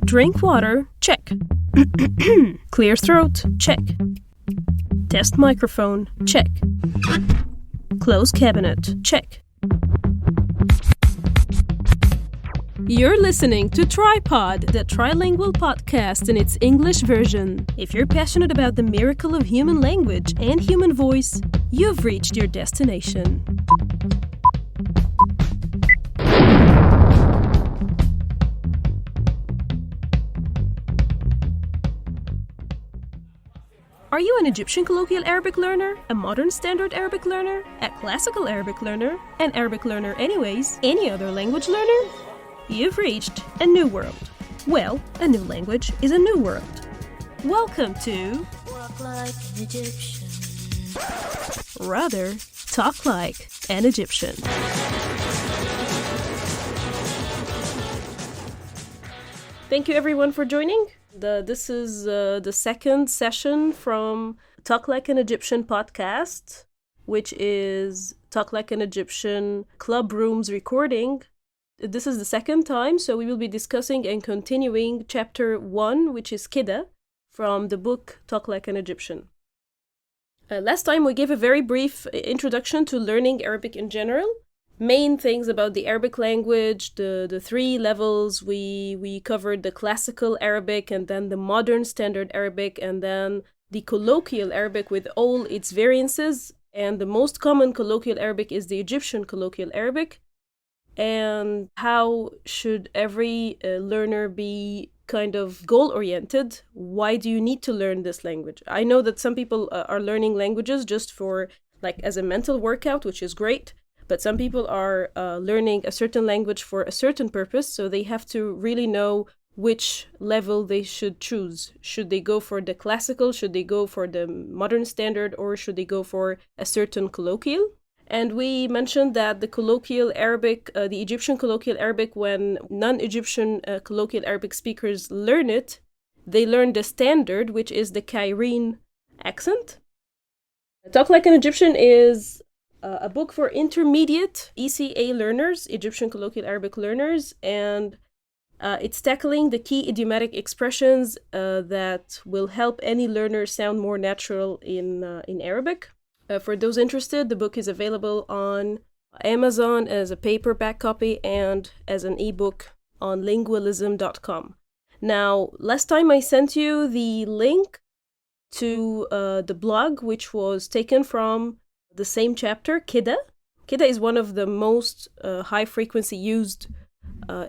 Drink water, check. Clear throat, check. Test microphone, check. Close cabinet, check. You're listening to Tripod, the Trilingual Podcast in its English version. If you're passionate about the miracle of human language and human voice, you've reached your destination. Are you an Egyptian colloquial Arabic learner, a modern standard Arabic learner, a classical Arabic learner, an Arabic learner anyways, any other language learner? You've reached a new world. Well, a new language is a new world. Welcome to Walk Like an Egyptian. Rather, talk like an Egyptian. Thank you everyone for joining. This is the second session from Talk Like an Egyptian podcast, which is Talk Like an Egyptian Club Rooms recording. This is the second time, so we will be discussing and continuing chapter 1, which is Keda, from the book Talk Like an Egyptian. Last time we gave a very brief introduction to learning Arabic in general. Main things about the Arabic language, the three levels. We covered the classical Arabic and then the modern standard Arabic and then the colloquial Arabic with all its variances. And the most common colloquial Arabic is the Egyptian colloquial Arabic. And how should every learner be kind of goal-oriented? Why do you need to learn this language? I know that some people are learning languages just for, like, as a mental workout, which is great. But some people are learning a certain language for a certain purpose, so they have to really know which level they should choose. Should they go for the classical? Should they go for the modern standard? Or should they go for a certain colloquial? And we mentioned that the colloquial Arabic, the Egyptian colloquial Arabic, when non-Egyptian colloquial Arabic speakers learn it, they learn the standard, which is the Cairene accent. Talk Like an Egyptian is a book for intermediate ECA learners, Egyptian colloquial Arabic learners, and it's tackling the key idiomatic expressions that will help any learner sound more natural in Arabic. For those interested, the book is available on Amazon as a paperback copy and as an ebook on lingualism.com. Now, last time I sent you the link to the blog, which was taken from the same chapter, Keda. Keda is one of the most high-frequency used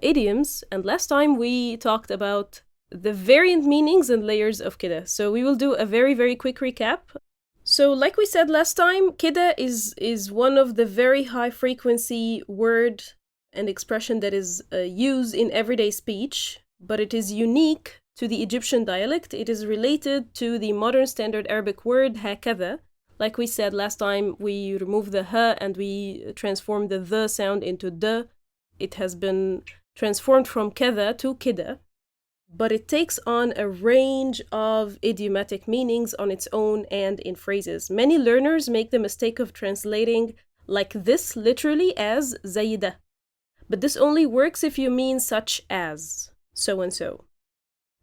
idioms, and last time we talked about the variant meanings and layers of Keda. So we will do a very, very quick recap. So like we said last time, Keda is one of the very high-frequency word and expression that is used in everyday speech, but it is unique to the Egyptian dialect. It is related to the modern standard Arabic word hakada. Like we said last time, we removed the ha and we transformed the sound into the. It has been transformed from keda to kida, but it takes on a range of idiomatic meanings on its own and in phrases. Many learners make the mistake of translating like this literally as zayida, but this only works if you mean such as, so and so.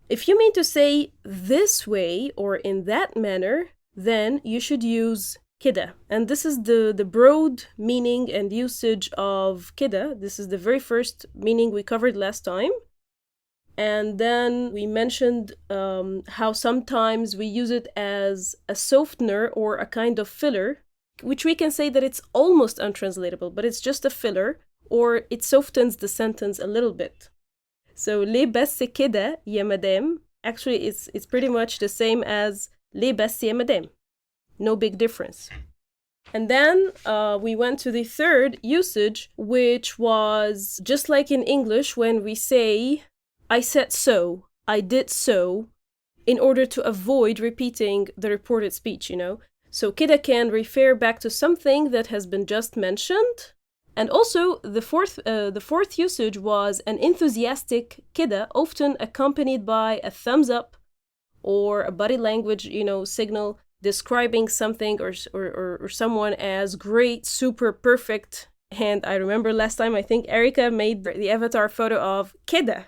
If you mean to say this way or in that manner, then you should use kida. And this is the broad meaning and usage of kida. This is the very first meaning we covered last time. And then we mentioned how sometimes we use it as a softener or a kind of filler, which we can say that it's almost untranslatable, but it's just a filler, or it softens the sentence a little bit. So, ليه بس كده يا مدام? Actually, it's pretty much the same as ليه بس يا مدام. No big difference. And then we went to the third usage, which was just like in English when we say, I said so, I did so, in order to avoid repeating the reported speech, you know. So kida can refer back to something that has been just mentioned. And also the fourth usage was an enthusiastic kida, often accompanied by a thumbs up or a body language, you know, signal describing something or someone as great, super, perfect. And I remember last time, I think Erica made the avatar photo of Keda.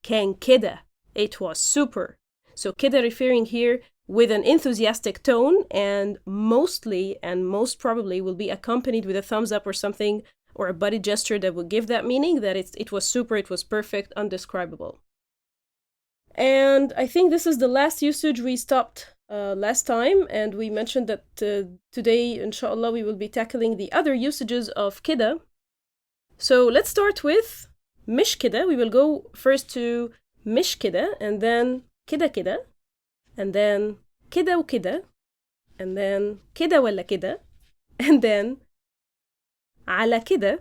كان كده. It was super. So كده referring here with an enthusiastic tone, and mostly and most probably will be accompanied with a thumbs up or something, or a body gesture that will give that meaning that it was super, it was perfect, undescribable. And I think this is the last usage. We stopped last time, and we mentioned that today, inshallah, we will be tackling the other usages of kida. So let's start with Mishkida. We will go first to Mishkida, and then kida, and then kida و kida, and then kida ولا kida, and then على kida,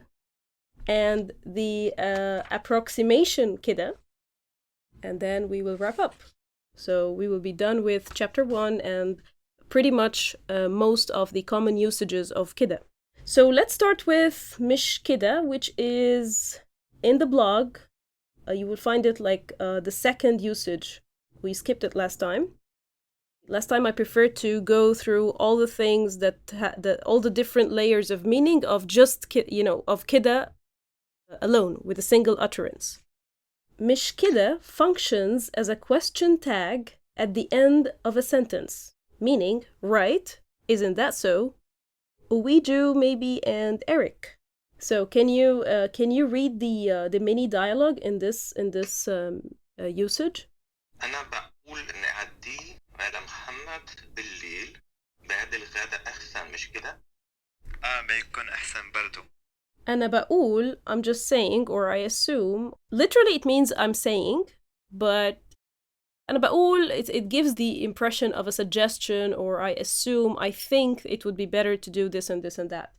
and the approximation kida, and then we will wrap up. So we will be done with chapter 1 and pretty much most of the common usages of kida. So let's start with Mishkida, which is in the blog. You will find it like the second usage. We skipped it last time. Last time I preferred to go through all the things that all the different layers of meaning of just of kida alone with a single utterance. Mishkida functions as a question tag at the end of a sentence, meaning, right, isn't that so? Uwiju, maybe, and Eric. So can you read the mini dialogue in this usage? أنا بقول نعدي على محمد بالليل بعد الغداء أحسن مش كده؟ بيكون أحسن برضو. أنا بقول, I'm just saying, or I assume. Literally it means I'm saying, but أنا بقول, it gives the impression of a suggestion, or I assume, I think it would be better to do this and this and that.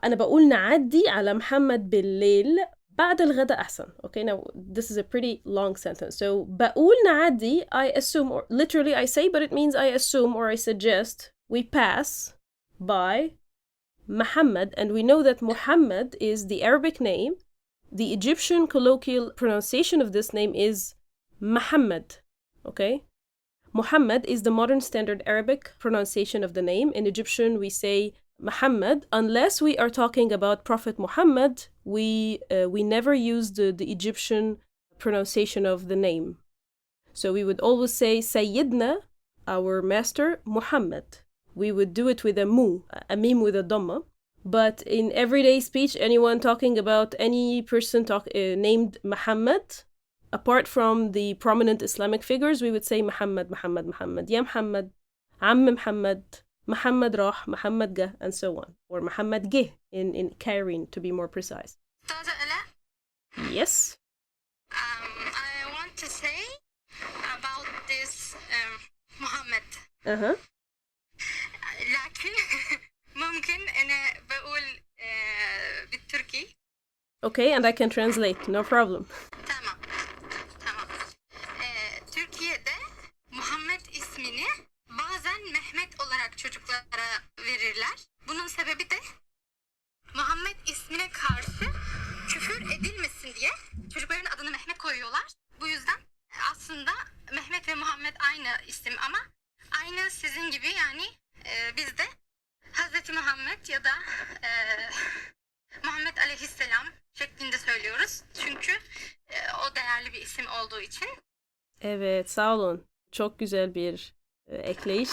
أنا بقول نعدي على محمد بالليل بعد الغداء أحسن. Okay, now this is a pretty long sentence. So بقول نعدي, I assume, or literally I say, but it means I assume or I suggest we pass by Muhammad, and we know that Muhammad is the Arabic name. The Egyptian colloquial pronunciation of this name is Muhammad. Okay? Muhammad is the modern standard Arabic pronunciation of the name. In Egyptian, we say Muhammad. Unless we are talking about Prophet Muhammad, we never use the Egyptian pronunciation of the name. So we would always say Sayyidna, our master, Muhammad. We would do it with a mim with a dhamma. But in everyday speech, anyone talking about any person named Muhammad, apart from the prominent Islamic figures, we would say Muhammad, Muhammad, Muhammad, Ya Muhammad, Amm Muhammad, Muhammad Rah, Muhammad Gah, and so on. Or Muhammad Gih in Cairene, to be more precise. Yes? I want to say about this Muhammad. Uh-huh. لكن ممكن أنا بقول بالتركي. Okay, and I can translate, no problem. Tamam. Türkiye'de Muhammed ismini bazen Mehmet olarak çocuklara verirler. Bunun sebebi de Muhammed ismine karşı küfür edilmesin diye çocukların adını Mehmet koyuyorlar. Bu yüzden aslında Mehmet ve Muhammed aynı isim ama aynı sizin gibi yani biz de Hazreti Muhammed ya da Muhammed Aleyhisselam şeklinde söylüyoruz. Çünkü o değerli bir isim olduğu için. Evet, sağ olun. Çok güzel bir ekleyiş.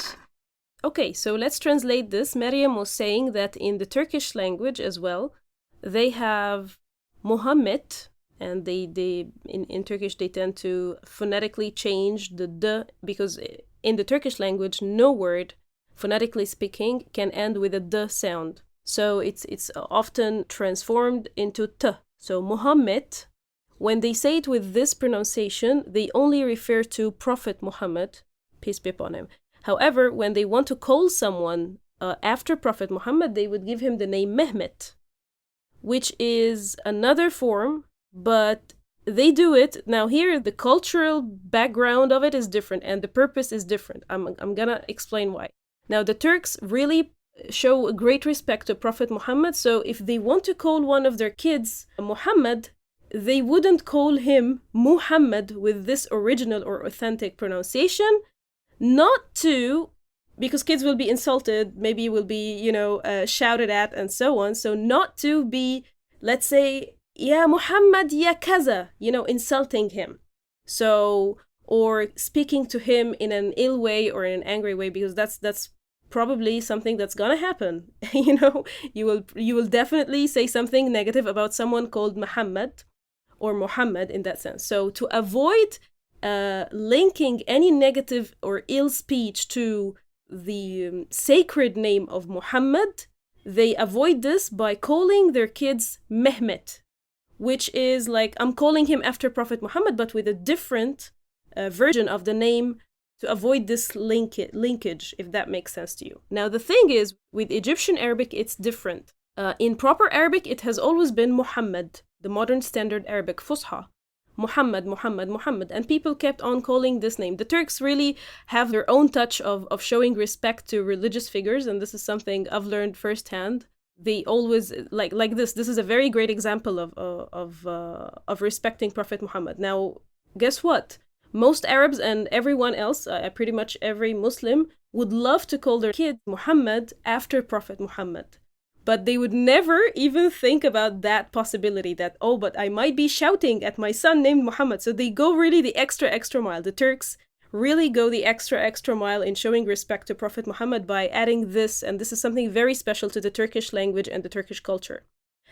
Okay, so let's translate this. Maryam was saying that in the Turkish language as well, they have Muhammed, and they in Turkish they tend to phonetically change the d, because in the Turkish language no word, phonetically speaking, can end with a d sound. So it's often transformed into t. So Muhammad, when they say it with this pronunciation, they only refer to Prophet Muhammad, peace be upon him. However, when they want to call someone after Prophet Muhammad, they would give him the name Mehmet, which is another form, but they do it. Now here, the cultural background of it is different and the purpose is different. I'm gonna explain why. Now, the Turks really show great respect to Prophet Muhammad, so if they want to call one of their kids Muhammad, they wouldn't call him Muhammad with this original or authentic pronunciation, not to, because kids will be insulted, maybe will be, shouted at and so on, so not to be, let's say, Ya Muhammad ya kaza, insulting him. So, or speaking to him in an ill way or in an angry way, because that's probably something that's gonna happen. You will definitely say something negative about someone called Muhammad or Muhammad in that sense. So to avoid linking any negative or ill speech to the sacred name of Muhammad, they avoid this by calling their kids Mehmet, which is like, I'm calling him after Prophet Muhammad, but with a different version of the name to avoid this linkage, if that makes sense to you. Now, the thing is, with Egyptian Arabic, it's different. In proper Arabic, it has always been Muhammad, the modern standard Arabic, Fusha. Muhammad, Muhammad, Muhammad. And people kept on calling this name. The Turks really have their own touch of showing respect to religious figures, and this is something I've learned firsthand. They always, like this. This is a very great example of respecting Prophet Muhammad. Now, guess what? Most Arabs and everyone else, pretty much every Muslim, would love to call their kid Muhammad after Prophet Muhammad. But they would never even think about that possibility that, oh, but I might be shouting at my son named Muhammad. So they go really the extra mile. The Turks really go the extra mile in showing respect to Prophet Muhammad by adding this, and this is something very special to the Turkish language and the Turkish culture.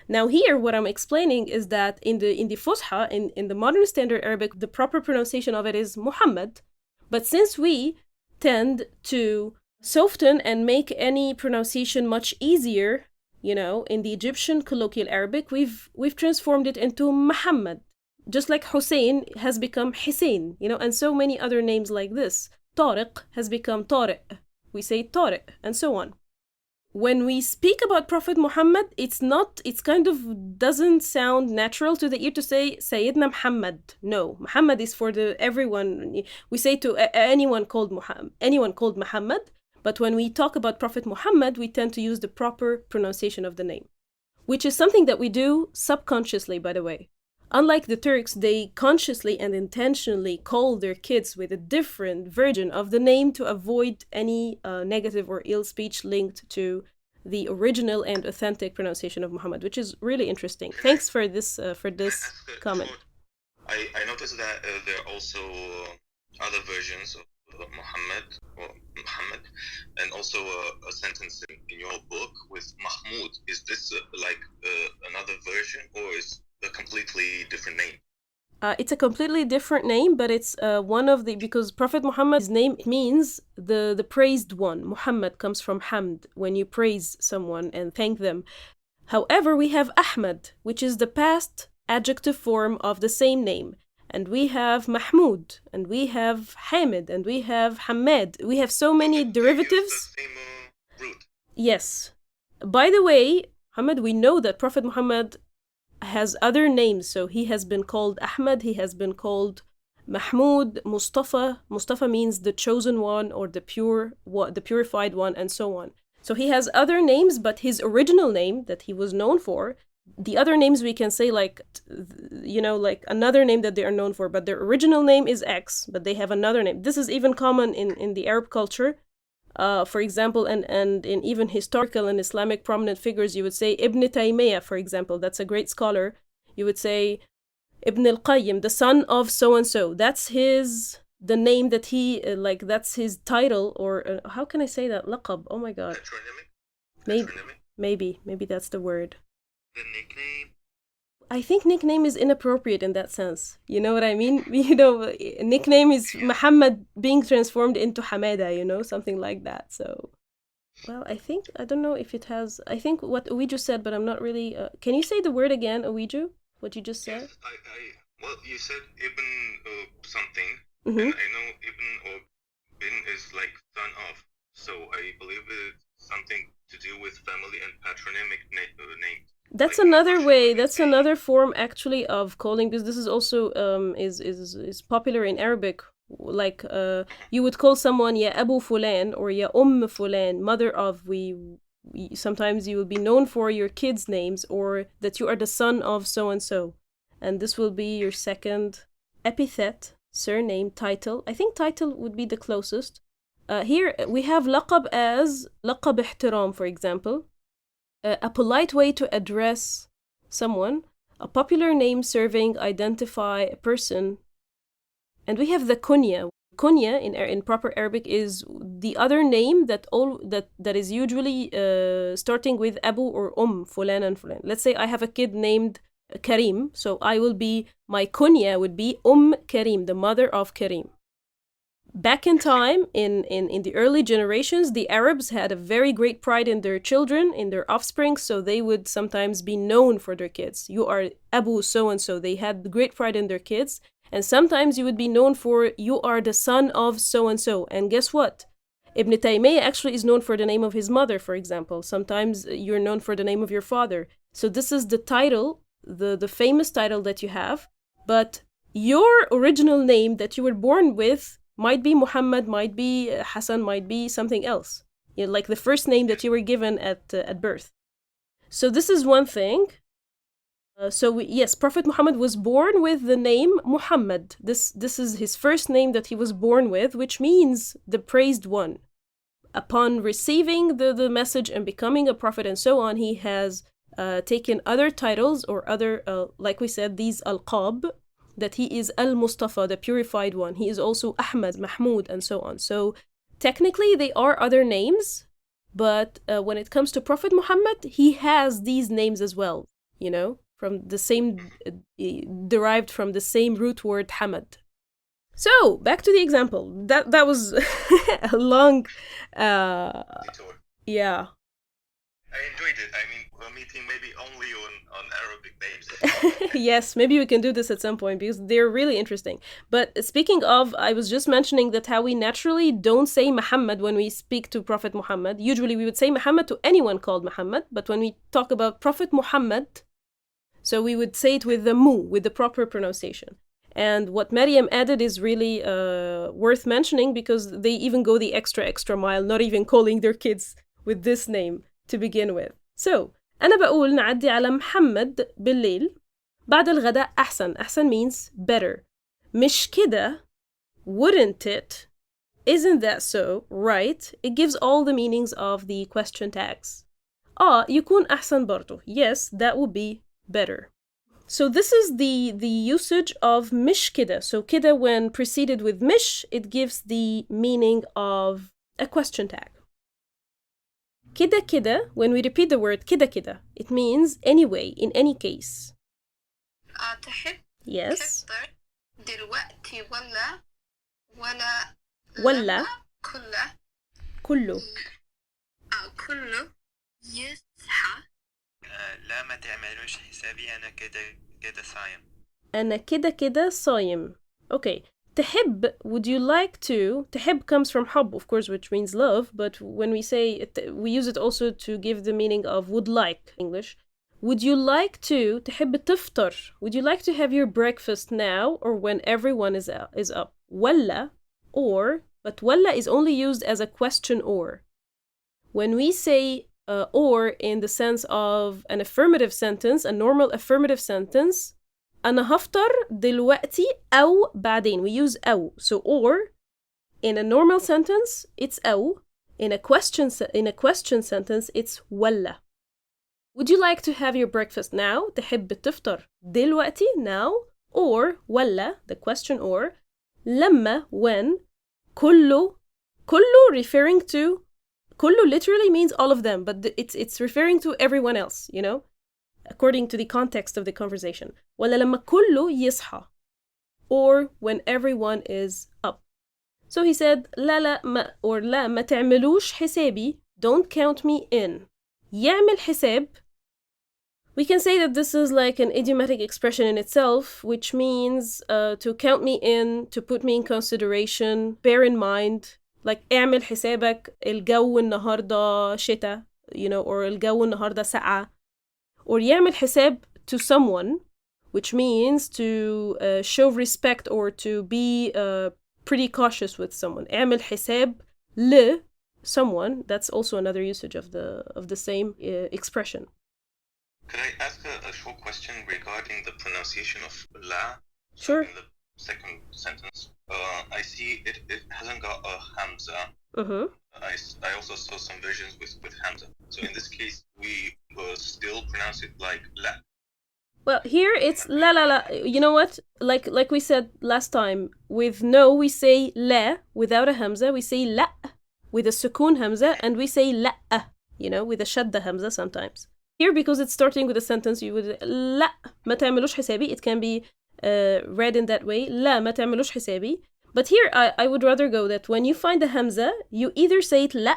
Now here, what I'm explaining is that in the Fusha, in the modern standard Arabic, the proper pronunciation of it is Muhammad. But since we tend to soften and make any pronunciation much easier, in the Egyptian colloquial Arabic, we've transformed it into Muhammad. Just like Hussein has become Hussein, and so many other names like this. Tariq has become Tariq. We say Tariq, and so on. When we speak about Prophet Muhammad, it's kind of doesn't sound natural to the ear to say Sayyidina Muhammad. No, Muhammad is for everyone. We say to anyone called Muhammad, but when we talk about Prophet Muhammad, we tend to use the proper pronunciation of the name, which is something that we do subconsciously, by the way. Unlike the Turks, they consciously and intentionally call their kids with a different version of the name to avoid any negative or ill speech linked to the original and authentic pronunciation of Muhammad, which is really interesting. Thanks for this comment. I noticed that there are also other versions of Muhammad, and also a sentence in your book with Mahmud. Is this another version, or is a completely different name? It's a completely different name, but it's because Prophet Muhammad's name means the praised one. Muhammad comes from hamd, when you praise someone and thank them. However, we have Ahmad, which is the past adjective form of the same name. And we have Mahmud, and we have Hamid, and we have Hamad. We have so many derivatives. The same root. Yes. By the way, Muhammad, we know that Prophet Muhammad has other names. So he has been called Ahmad, he has been called Mahmud, Mustafa. Mustafa means the chosen one or the purified one, and so on. So he has other names, but his original name that he was known for, the other names we can say like another name that they are known for, but their original name is X, but they have another name. This is even common in the Arab culture. For example, and in even historical and Islamic prominent figures, you would say Ibn Taymiyyah, for example. That's a great scholar. You would say Ibn al-Qayyim, the son of so-and-so. That's the name that he, that's his title, or how can I say that? Laqab. Oh my God. Maybe that's the word. The nickname? I think nickname is inappropriate in that sense. You know what I mean? Nickname is Muhammad being transformed into Hamada, something like that. So, well, I don't know if it has, I think what Uwiju said, but I'm not really, can you say the word again, Uwiju? What you just said? Yes, well, you said Ibn something, Mm-hmm. and I know Ibn or Bin is like son of, so I believe it's something to do with family and patronymic names. That's another way. That's another form actually of calling, because this is also is popular in Arabic. Like you would call someone ya Abu Fulan or ya Fulan, mother of. Sometimes you will be known for your kids' names or that you are the son of so and so, and this will be your second epithet, surname, title. I think title would be the closest. Here we have laqab as laqab ihtiram, for example. A polite way to address someone. a popular name serving identify a person. And we have the kunya. Kunya in proper Arabic is the other name that is usually starting with Abu or fulan and fulan. Let's say I have a kid named Karim, so my kunya would be Karim, the mother of Karim. Back in time, in the early generations, the Arabs had a very great pride in their children, in their offspring, so they would sometimes be known for their kids. You are Abu so-and-so. They had great pride in their kids. And sometimes you would be known for, you are the son of so-and-so. And guess what? Ibn Taymiyyah actually is known for the name of his mother, for example. Sometimes you're known for the name of your father. So this is the title, the famous title that you have. But your original name that you were born with might be Muhammad, might be Hassan, might be something else. Like the first name that you were given at birth. So this is one thing. Yes, Prophet Muhammad was born with the name Muhammad. This is his first name that he was born with, which means the praised one. Upon receiving the message and becoming a prophet and so on, he has taken other titles or other, like we said, these alqab, that he is Al-Mustafa, the purified one. He is also Ahmad, Mahmud, and so on. So technically they are other names, but when it comes to Prophet Muhammad, he has these names as well, from the same, derived from the same root word Hamad. So, back to the example. That was a long, yeah. I enjoyed it. I mean, we're meeting maybe only on Arabic names. Yes, maybe we can do this at some point because they're really interesting. But speaking of, I was just mentioning that how we naturally don't say Muhammad when we speak to Prophet Muhammad. Usually we would say Muhammad to anyone called Muhammad, but when we talk about Prophet Muhammad, so we would say it with the with the proper pronunciation. And what Maryam added is really worth mentioning because they even go the extra mile, not even calling their kids with this name to begin with. So, أنا بقول نعدي على محمد بالليل بعد الغداء أحسن. أحسن means better. مش كده, wouldn't it? Isn't that so? Right? It gives all the meanings of the question tags. يكون أحسن برضو. Yes, that would be better. So this is the usage of Mishkida. So kida, when preceded with mish, it gives the meaning of a question tag. Kida, when we repeat the word kida, it means anyway, in any case. تحب Yes. تفطر دلوقتي ولا كله كله يصحى. لا ما تعملوش حسابي أنا كده صايم. أنا كده صايم. Okay. تحب, would you like to? تحب comes from حب, of course, which means love, but when we say it, we use it also to give the meaning of would like, English. Would you like to? تحب تفطر. Would you like to have your breakfast now or when everyone is up? ولا, or, but ولا is only used as a question or. When we say or in the sense of an affirmative sentence, a normal affirmative sentence, أنا هفطر دلوقتي أو بعدين. We use أو. So or in a normal sentence it's أو. In a question sentence it's ولا. Would you like to have your breakfast now? تحب تفطر دلوقتي now, or ولا, the question or, لما, when, كله referring to, كله literally means all of them, but it's referring to everyone else, according to the context of the conversation. ولا لما كله يصحى, or when everyone is up. So he said لا ما تعملوش حسابي, don't count me in. يعمل حساب, we can say that this is like an idiomatic expression in itself, which means to count me in, to put me in consideration, bear in mind. Like اعمل حسابك الجو النهاردة شتاء, or الجو النهاردة ساقعة. Or يعمل حساب to someone, which means to show respect or to be pretty cautious with someone. اعمل حساب ل someone. That's also another usage of the same expression. Could I ask a short question regarding the pronunciation of la? Sure. In the second sentence, I see it hasn't got a hamza. Mm-hmm. I also saw some versions with hamza. So in this case, we will still pronounce it like la. Well, here it's la la la. You know what? Like we said last time, with no we say la without a hamza. We say la with a sukun hamza, and we say la, with a shadda hamza sometimes. Here, because it's starting with a sentence, you would لا ما تعملوش حسابي. It can be read in that way. لا ما تعملوش حسابي. But here, I would rather go that when you find the hamza, you either say it لا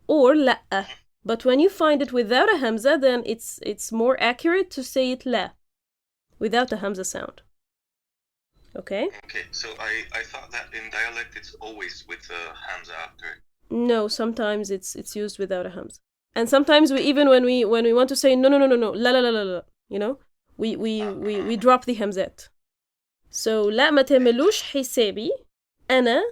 or لا. But when you find it without a hamza, then it's more accurate to say it لا without the hamza sound. Okay? Okay, so I thought that in dialect it's always with a hamza after it. No, sometimes it's used without a hamza. And sometimes we even when we want to say no la la la la la, we drop the hamzat. So لا ما تعملوش حسابي أنا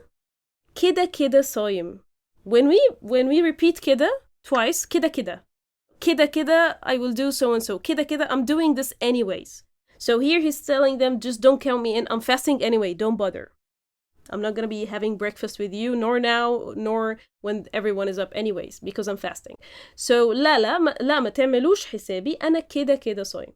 كده كده صايم. When we repeat كده twice, كده كده كده I will do so and so. كده كده I'm doing this anyways. So here he's telling them, just don't count me in. I'm fasting anyway. Don't bother. I'm not going to be having breakfast with you, nor now, nor when everyone is up anyways, because I'm fasting. So, لا ما تعملوش حسابي أنا كده كده صايم.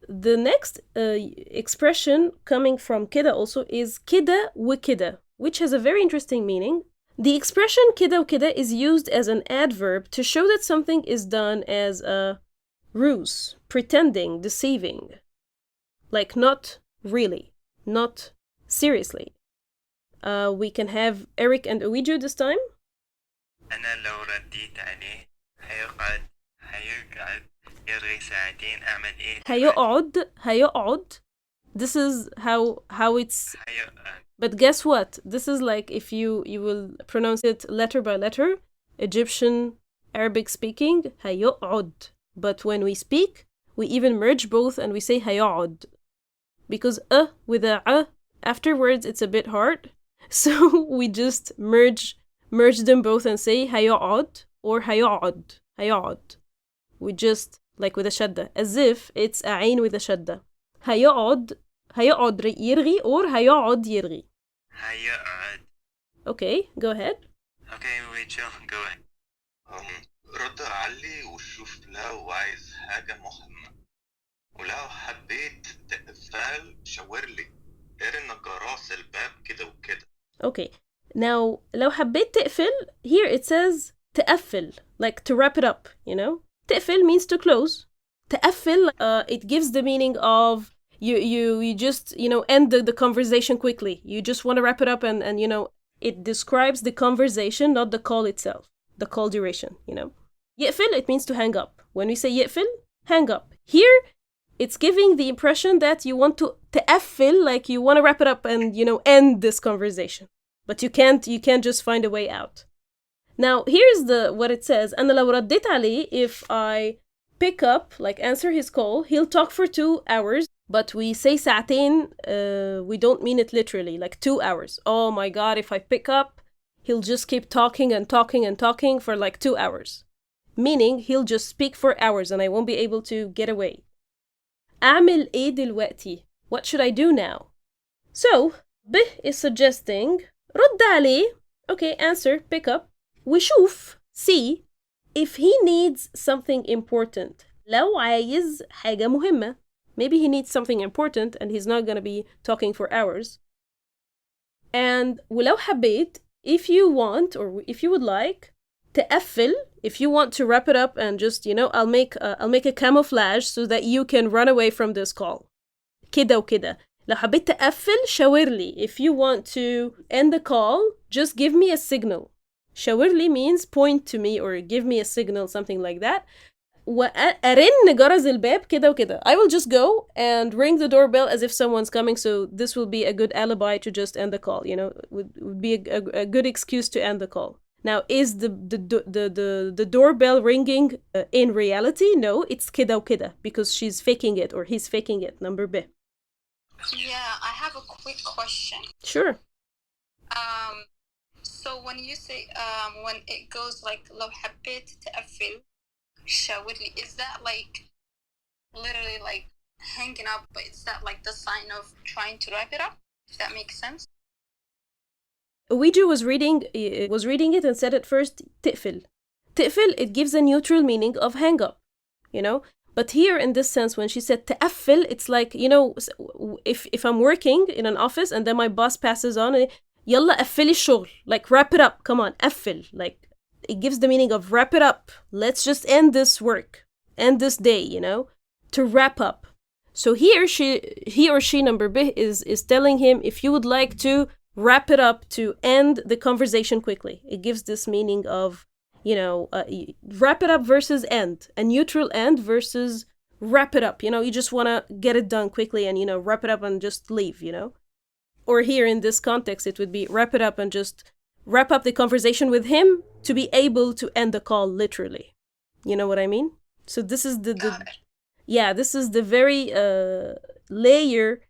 The next expression coming from كده also is كده وكده, which has a very interesting meaning. The expression كده وكده is used as an adverb to show that something is done as a ruse, pretending, deceiving. Like not really. Not seriously. We can have Eric and Uiju this time. أنا لو رديت عليه هيقعد يرغي ساعتين أعمل إيه؟ هيقعد. This is how it's. But guess what? This is like if you will pronounce it letter by letter, Egyptian, Arabic speaking, هيقعد. But when we speak, we even merge both and we say هيقعد. Because with a afterwards it's a bit hard, so we just merge them both and say هيقعد or هيقعد. We just like with a shadda, as if it's a ain with a shadda. هيقعد يرغي or هيقعد يرغي. هيقعد. Okay, go ahead. Okay, Rachel, go ahead. رد علي وشوف لو عايز حاجة مهمة. ولو حبيت تقفل شاور لي ارن جراس الباب كده وكده. Okay. Now لو حبيت تقفل, here it says تقفل, like to wrap it up, تقفل means to close. تقفل, it gives the meaning of you just, end the conversation quickly. You just want to wrap it up and it describes the conversation, not the call itself, the call duration, يقفل, it means to hang up. When we say يقفل, hang up. Here, it's giving the impression that you want to تقفل, like you want to wrap it up and, end this conversation. But you can't just find a way out. Now, here's what it says. أنا لو رديت عليه, if I pick up, like answer his call, he'll talk for 2 hours. But we say ساعتين, we don't mean it literally, like 2 hours. Oh my God, if I pick up, he'll just keep talking and talking and talking for like 2 hours. Meaning, he'll just speak for hours and I won't be able to get away. أعمل إيه دلوقتي? What should I do now? So, به is suggesting رد عليه. Okay, answer, pick up. وشوف, see, if he needs something important. لو عايز حاجة مهمة. Maybe he needs something important and he's not going to be talking for hours. And ولو حبيت, if you want or if you would like, تقفل, if you want to wrap it up and just, I'll make a camouflage so that you can run away from this call. كده وكده. لو حبيت تقفل, شاور لي. If you want to end the call, just give me a signal. شاور لي means point to me or give me a signal, something like that. وأرن جرس الباب كده وكده. I will just go and ring the doorbell as if someone's coming, so this will be a good alibi to just end the call, would be a good excuse to end the call. Now, is the doorbell ringing in reality? No, it's كده وكده because she's faking it or he's faking it. Number B. Yeah, I have a quick question. Sure. So when you say when it goes like لو حبيت تقفل شاور لي, is that like literally like hanging up, but is that like the sign of trying to wrap it up? If that makes sense. Ouija was reading it and said at first تقفل. تقفل, it gives a neutral meaning of hang up. you know? But here in this sense, when she said تقفل, it's like, you know, if I'm working in an office and then my boss passes on, يلا قفلي الشغل, like wrap it up, come on, قفل, like it gives the meaning of wrap it up. Let's just end this work, end this day, you know, to wrap up. So here he or she, number B, is telling him, if you would like to wrap it up, to end the conversation quickly. It gives this meaning of, you know, wrap it up versus end, a neutral end versus wrap it up. You know, you just want to get it done quickly and, you know, wrap it up and just leave, you know. Or here in this context, it would be wrap it up and just wrap up the conversation with him to be able to end the call literally. You know what I mean? So this is this is the very layer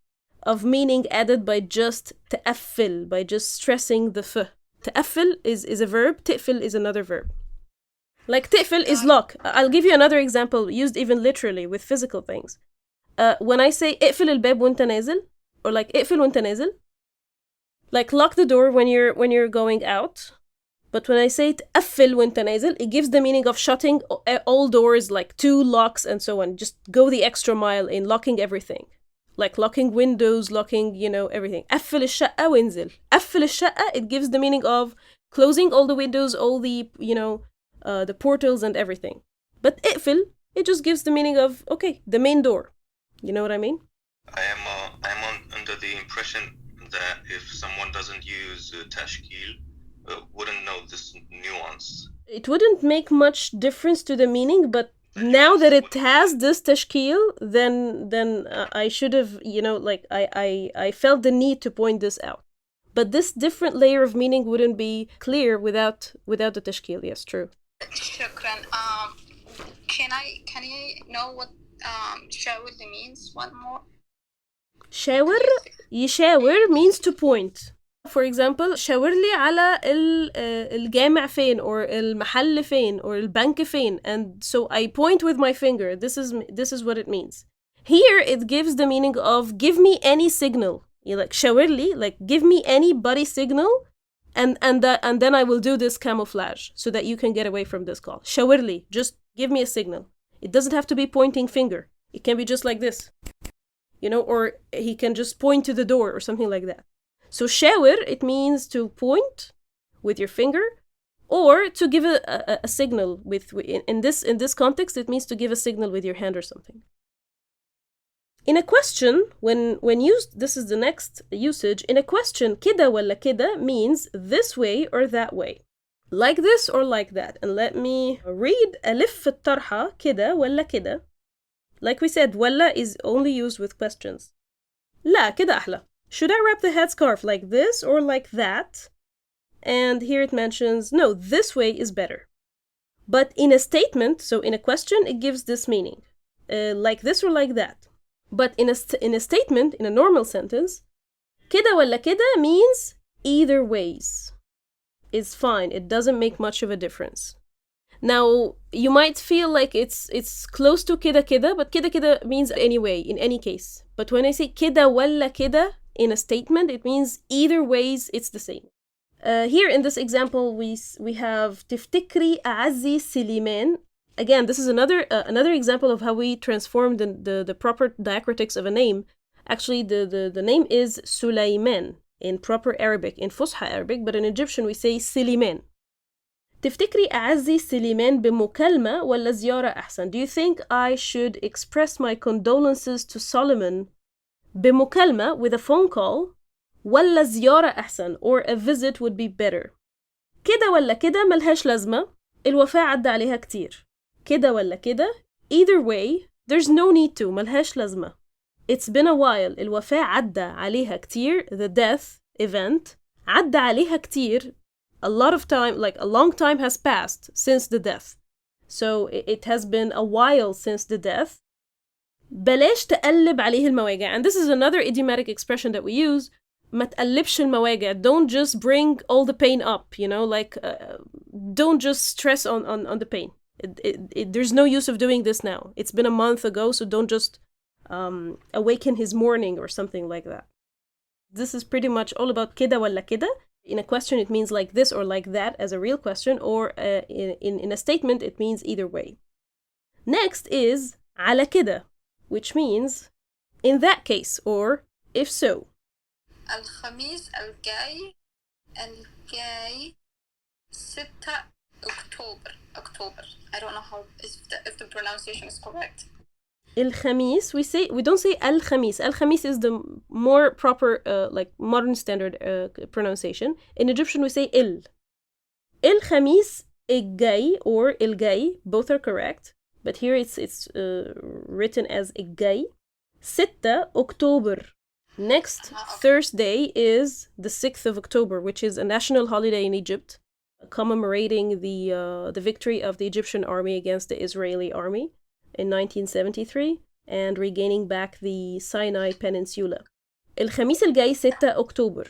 of meaning added by just تقفل, by just stressing the f. تقفل is a verb, تقفل is another verb. Like تقفل is lock. I'll give you another example used even literally with physical things. When I say اقفل الباب وانت نازل, or like اقفل وانت نازل, like lock the door when you're going out. But when I say تقفل وانت نازل, it gives the meaning of shutting all doors, like 2 locks and so on. Just go the extra mile in locking everything. Like locking windows, locking, you know, everything. قفل الشقة وانزل. قفل الشقة, it gives the meaning of closing all the windows, all the, you know, the portals and everything. But اقفل, it just gives the meaning of, okay, the main door. You know what I mean? I'm under the impression that if someone doesn't use tashkil, wouldn't know this nuance. It wouldn't make much difference to the meaning, but now that it has this tashkil, then I should have, you know, like I felt the need to point this out. But this different layer of meaning wouldn't be clear without the tashkil. Yes, true. Shukran. Can I know what shawr means? One more. شاور, يشاور means to point. For example, شاور لي على الجامع فين, or المحل فين, or البنك فين, and so I point with my finger. This is what it means. Here it gives the meaning of give me any signal. You like شاور لي, like give me any body signal, and then I will do this camouflage so that you can get away from this call. شاور لي, just give me a signal. It doesn't have to be pointing finger. It can be just like this, you know, or he can just point to the door or something like that. So شاور, it means to point with your finger, or to give a signal with in this context, it means to give a signal with your hand or something. In a question, when used, this is the next usage. In a question, كده ولا كده means this way or that way, like this or like that. And let me read. ألف الطرحة كده ولا كده. Like we said, ولا is only used with questions. لا كده أحلى. Should I wrap the headscarf like this or like that? And here it mentions, no, this way is better. But in a statement, so in a question, it gives this meaning, like this or like that. But in a statement, in a normal sentence, كده ولا كده means either ways. It's fine. It doesn't make much of a difference. Now, you might feel like it's close to كده كده, but كده كده means anyway, in any case. But when I say كده ولا كده in a statement, it means either ways, it's the same. Here in this example, we have تفتكري أعزي سليمان. Again, this is another example of how we transform the proper diacritics of a name. Actually, the name is Sulaiman in proper Arabic, in Fusha Arabic, but in Egyptian we say Siliman. تفتكري أعزي سليمان بمكالمة ولا زيارة أحسن? Do you think I should express my condolences to Solomon بمكالمة, with a phone call, ولا زيارة أحسن, or a visit would be better? كده ولا كده ملهاش لازمة, الوفاة عدى عليها كتير. كده ولا كده, either way, there's no need to, ملهاش لازمة. It's been a while, الوفاة عدى عليها كتير, the death event, عدى عليها كتير, a lot of time, like a long time has passed since the death. So it has been a while since the death. بلاش تقلب عليه المواجع. And this is another idiomatic expression that we use. ما تقلبش المواجع. Don't just bring all the pain up, you know, like don't just stress on the pain. There's no use of doing this now. It's been a month ago, so don't just awaken his mourning or something like that. This is pretty much all about كده ولا كده. In a question, it means like this or like that as a real question, or in a statement, it means either way. Next is على كده, which means in that case or if so. الخميس الجاي 6 October. I don't know how if the pronunciation is correct. الخميس, we don't say الخميس. الخميس is the more proper like modern standard pronunciation. In Egyptian we say الخميس الجاي or الجاي, both are correct, but here it's written as الجاي 6 October. Next Thursday is the 6th of October, which is a national holiday in Egypt, commemorating the victory of the Egyptian army against the Israeli army in 1973 and regaining back the Sinai Peninsula. الخميس الجاي 6 أكتوبر.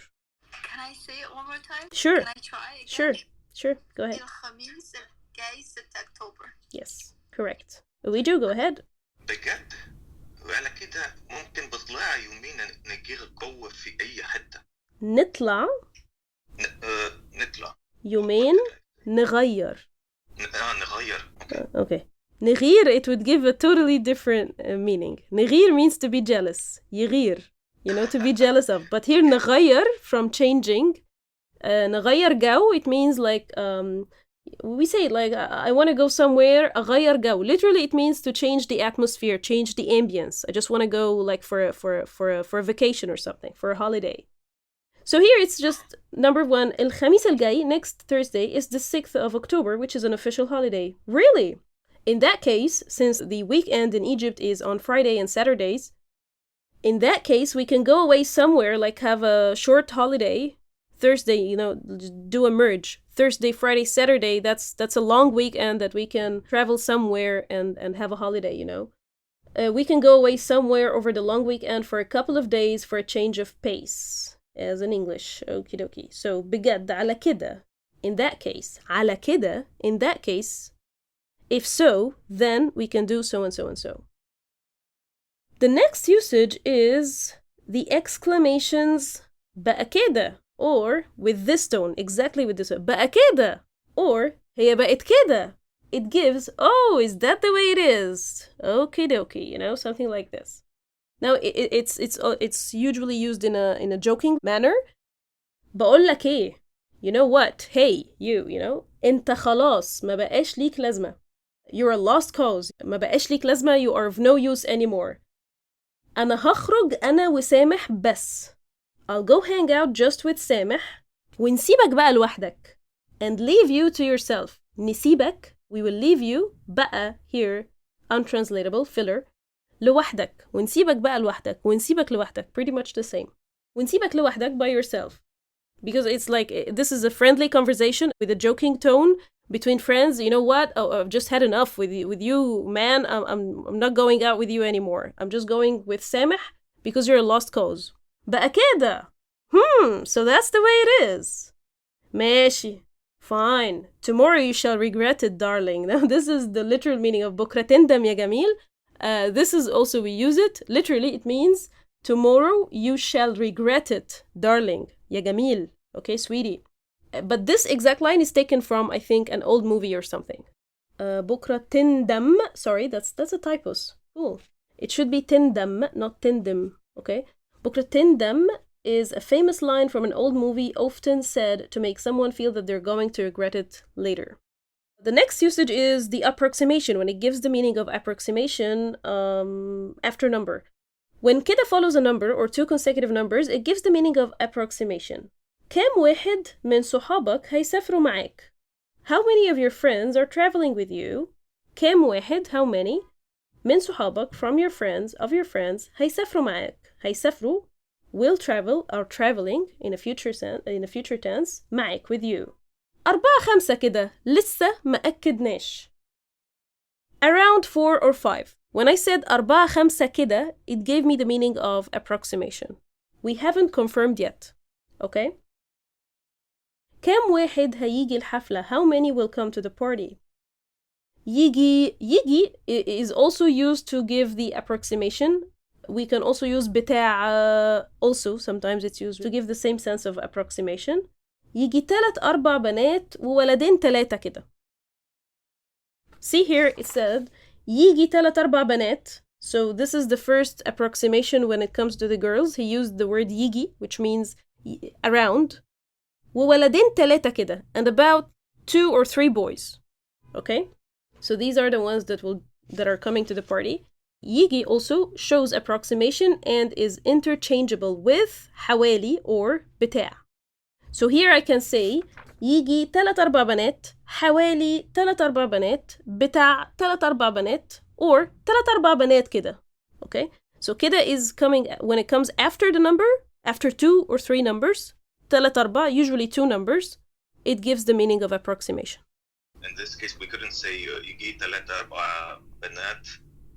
Can I say it one more time? Sure. Can I try again? Sure. Go ahead. الخميس الجاي 6 أكتوبر. Yes, correct. We do, go ahead. بجد؟ وعلى كده ممكن بطلع يومين نغير الجو في أي حتة. نطلع يومين نغير. نغير. Okay. نغير, it would give a totally different meaning. نغير means to be jealous. يغير, to be jealous of. But here نغير, from changing. نغير جو, it means like, we say like, I want to go somewhere, أغير جو. Literally it means to change the atmosphere, change the ambience. I just want to go like for a vacation or something, for a holiday. So here it's just number 1, الخميس الجاي, next Thursday, is the 6th of October, which is an official holiday. Really? In that case, since the weekend in Egypt is on Friday and Saturdays, in that case, we can go away somewhere, like have a short holiday. Thursday, do a merge. Thursday, Friday, Saturday, that's a long weekend that we can travel somewhere and have a holiday, We can go away somewhere over the long weekend for a couple of days for a change of pace, as in English. Okie dokie. So, بجد على كده, in that case. على كده, in that case. If so, then we can do so and so and so. The next usage is the exclamations بقى كده, or with this tone, exactly with this one, بقى كده, or هي بقت كده. It gives, oh, is that the way it is? Okie dokie, something like this. Now it's usually used in a joking manner. بقول لك ايه, you know what? Hey, you, انت خلاص ما بقاش ليك لازمة. You're a lost cause. ما بقاش ليك لازمة. You are of no use anymore. أنا هخرج أنا وسامح بس. I'll go hang out just with سامح ونسيبك بقى لوحدك. And leave you to yourself. نسيبك, we will leave you, بقى here, untranslatable, filler, لوحدك. ونسيبك بقى لوحدك. ونسيبك لوحدك. Pretty much the same. ونسيبك لوحدك by yourself. Because it's like, this is a friendly conversation with a joking tone between friends. You know what? Oh, I've just had enough with you, man. I'm not going out with you anymore. I'm just going with Sameh because you're a lost cause. بقى كده. So that's the way it is. ماشي. Fine. Tomorrow you shall regret it, darling. Now this is the literal meaning of بكرة تندم يا جميل. This is also, we use it. Literally, it means tomorrow you shall regret it, darling. يا جميل. Okay, sweetie. But this exact line is taken from, I think, an old movie or something. بكرة تندم. Sorry, that's a typos. Cool. It should be تندم, not تندم. Okay? بكرة تندم is a famous line from an old movie, often said to make someone feel that they're going to regret it later. The next usage is the approximation, when it gives the meaning of approximation after number. When كده follows a number or two consecutive numbers, it gives the meaning of approximation. كم واحد من صحابك هيسافروا معاك? How many of your friends are traveling with you? كم واحد, how many, من صحابك, from your friends, of your friends, هيسافروا معاك. هيسافروا, will travel, are traveling in a future tense, معك, with you. 4-5 كده, لسه ما أكدناش. Around 4 or 5. When I said 4-5 كده, it gave me the meaning of approximation. We haven't confirmed yet. Okay? كم واحد هيجي الحفلة? How many will come to the party? يجي is also used to give the approximation. We can also use بتاع, also sometimes it's used to give the same sense of approximation. يجي 3-4 بنات وولدين 3 كده. See here it said يجي 3-4 بنات. So this is the first approximation when it comes to the girls. He used the word يجي, which means around. وولدين 3 كده, and about 2 or 3 boys. Okay? So these are the ones that are coming to the party. يجي also shows approximation and is interchangeable with حوالي or بتاع. So here I can say يجي 3-4 بنات, حوالي 3-4 بنات, بتاع 3-4 بنات, or 3-4 بنات كده. Okay? So كده is coming when it comes after the number, after 2 or 3 numbers. 3-4, usually 2 numbers. It gives the meaning of approximation. In this case, we couldn't say يجي 3-4 بنات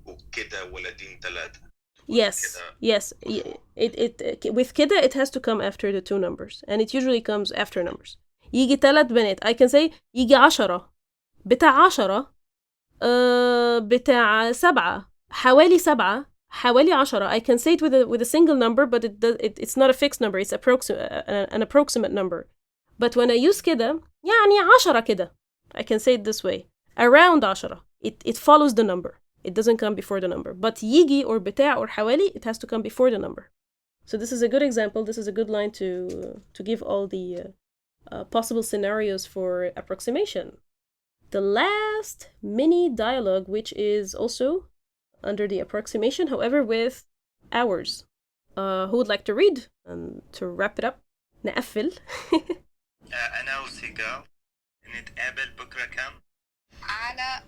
وكده ولدين 3. Yes, yes. With كده it has to come after the 2 numbers, and it usually comes after numbers. يجي 3 بنات. I can say يجي 10, بتاع 10, بتاع 7, حوالي 7, حوالي 10. I can say it with a single number, but it's not a fixed number. It's an approximate number. But when I use كده, يعني 10 كده. I can say it this way. Around 10. It follows the number. It doesn't come before the number. But يجي or بتاع or حوالي, it has to come before the number. So this is a good example. This is a good line to give all the possible scenarios for approximation. The last mini dialogue, which is also under the approximation, however, with hours. Who would like to read? And to wrap it up, نقفل. أنا وسيجار نتقابل بكرة كم؟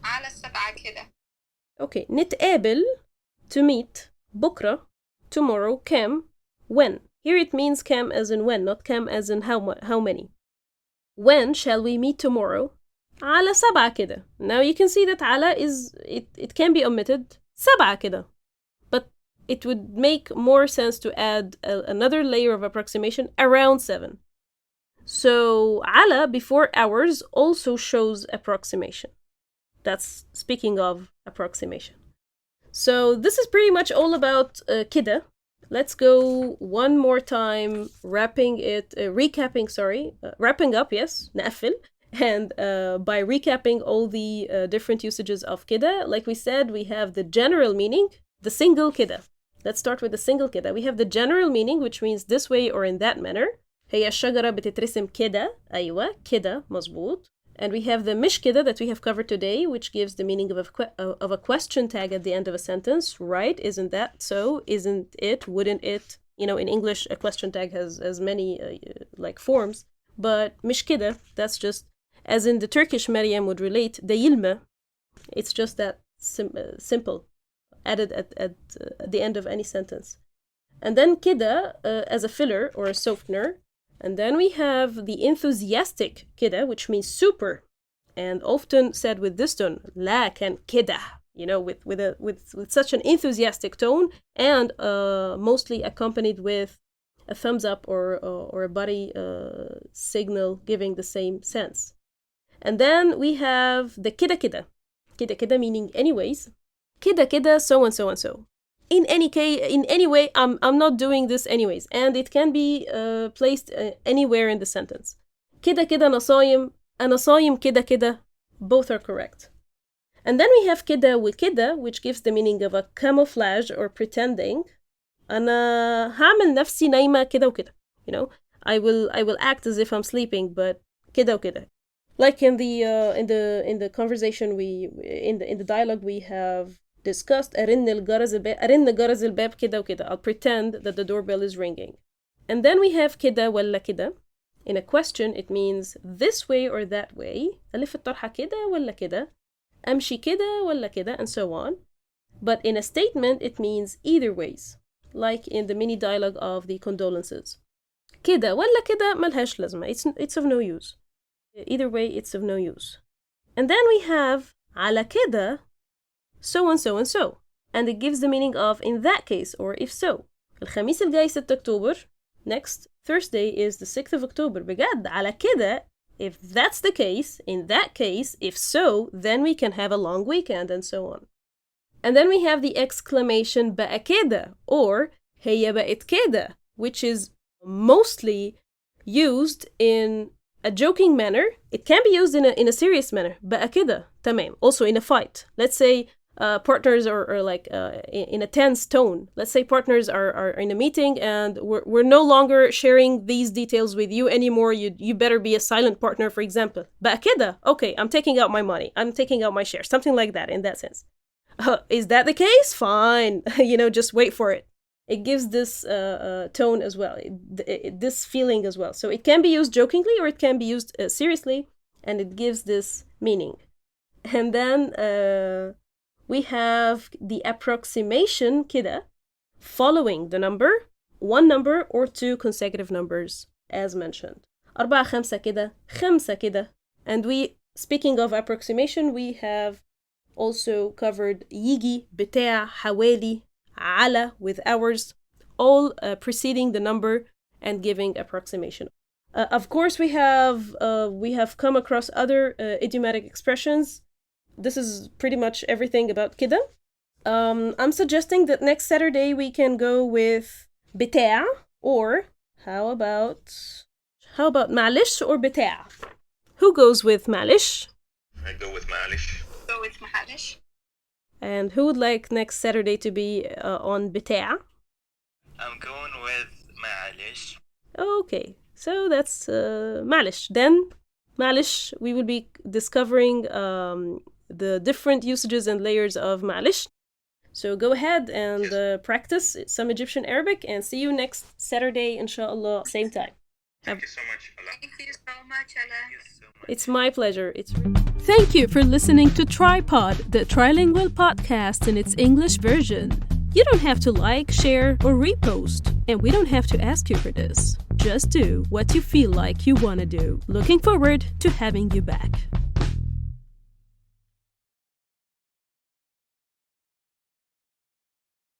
على 7 كده. Okay, نتقابل, to meet, بكرة, tomorrow, كم, when. Here it means كم as in when, not كم as in how many. When shall we meet tomorrow? على 7 كده. Now you can see that على it can be omitted. 7 كده. But it would make more sense to add another layer of approximation around 7. So على before hours also shows approximation. That's speaking of approximation. So this is pretty much all about كده. Let's go one more time, wrapping up, yes, نقفل. And by recapping all the different usages of كده, like we said, we have the general meaning, the single كده. Let's start with the single كده. We have the general meaning, which means this way or in that manner. هي الشجرة بتترسم كده. أيوة, كده, مظبوط. And we have the Mishkida that we have covered today, which gives the meaning of a question tag at the end of a sentence. Right? Isn't that so? Isn't it? Wouldn't it? You know, in English, a question tag has many forms. But Mishkida, that's just, as in the Turkish Maryam would relate, değilmi. It's just that simple, added at the end of any sentence. And then kida as a filler or a softener. And then we have the enthusiastic kida, which means super, and often said with this tone, la kan kida, you know, with such an enthusiastic tone, and mostly accompanied with a thumbs up or a body signal giving the same sense. And then we have the kida kida. Kida kida meaning anyways. Kida kida, so and so and so. In any case, in any way, I'm not doing this anyways. And it can be placed anywhere in the sentence. Kida kida nasaim, أنا صايم كده كده. Both are correct. And then we have kida وكده, which gives the meaning of a camouflage or pretending. أنا هعمل نفسي نايمة كده وكده. You know, I will act as if I'm sleeping, but كده وكده. Like in the conversation in the dialogue we have discussed, أرن جرس الباب كده وكده. I'll pretend that the doorbell is ringing. And then we have كده ولا كده. In a question, it means this way or that way. ألف الطرحة كده ولا كده. أمشي كده ولا كده, and so on. But in a statement, it means either ways. Like in the mini dialogue of the condolences. كده ولا كده ملهاش لازمة. It's of no use. Either way, it's of no use. And then we have على كده, so and so and so. And it gives the meaning of in that case or if so. الخميس الجاي 6 أكتوبر. Next Thursday is the 6th of October. بجد على كده, if that's the case, in that case, if so, then we can have a long weekend and so on. And then we have the exclamation بقى كده or هي بقت كده, which is mostly used in a joking manner. It can be used in a serious manner. بقى كده, تمام. Also in a fight. Let's say partners are like in a tense tone. Let's say partners are in a meeting and we're no longer sharing these details with you anymore. You better be a silent partner, for example. بقى كده, okay, I'm taking out my money. I'm taking out my shares. Something like that in that sense. Is that the case? Fine. Just wait for it. It gives this tone as well, this feeling as well. So it can be used jokingly or it can be used seriously, and it gives this meaning. And then we have the approximation كده following the number, one number or two consecutive numbers as mentioned. 4 5 كده 5 كده. And speaking of approximation, we have also covered يجي بتاع حوالي على with hours, all preceding the number and giving approximation. Of course, we have come across other idiomatic expressions. This is pretty much everything about كده. I'm suggesting that next Saturday we can go with بتاع, or how about معلش or بتاع? Who goes with معلش? I go with معلش. Go with معلش. And who would like next Saturday to be on بتاع? I'm going with معلش. Okay, so that's معلش. Then معلش, we will be discovering the different usages and layers of معلش. So go ahead and practice some Egyptian Arabic, and see you next Saturday, inshallah, same time. Thank you so much, Ala. Thank you so much, Ala. It's my pleasure. Thank you for listening to Tripod, the Trilingual Podcast in its English version. You don't have to like, share, or repost, and we don't have to ask you for this. Just do what you feel like you want to do. Looking forward to having you back.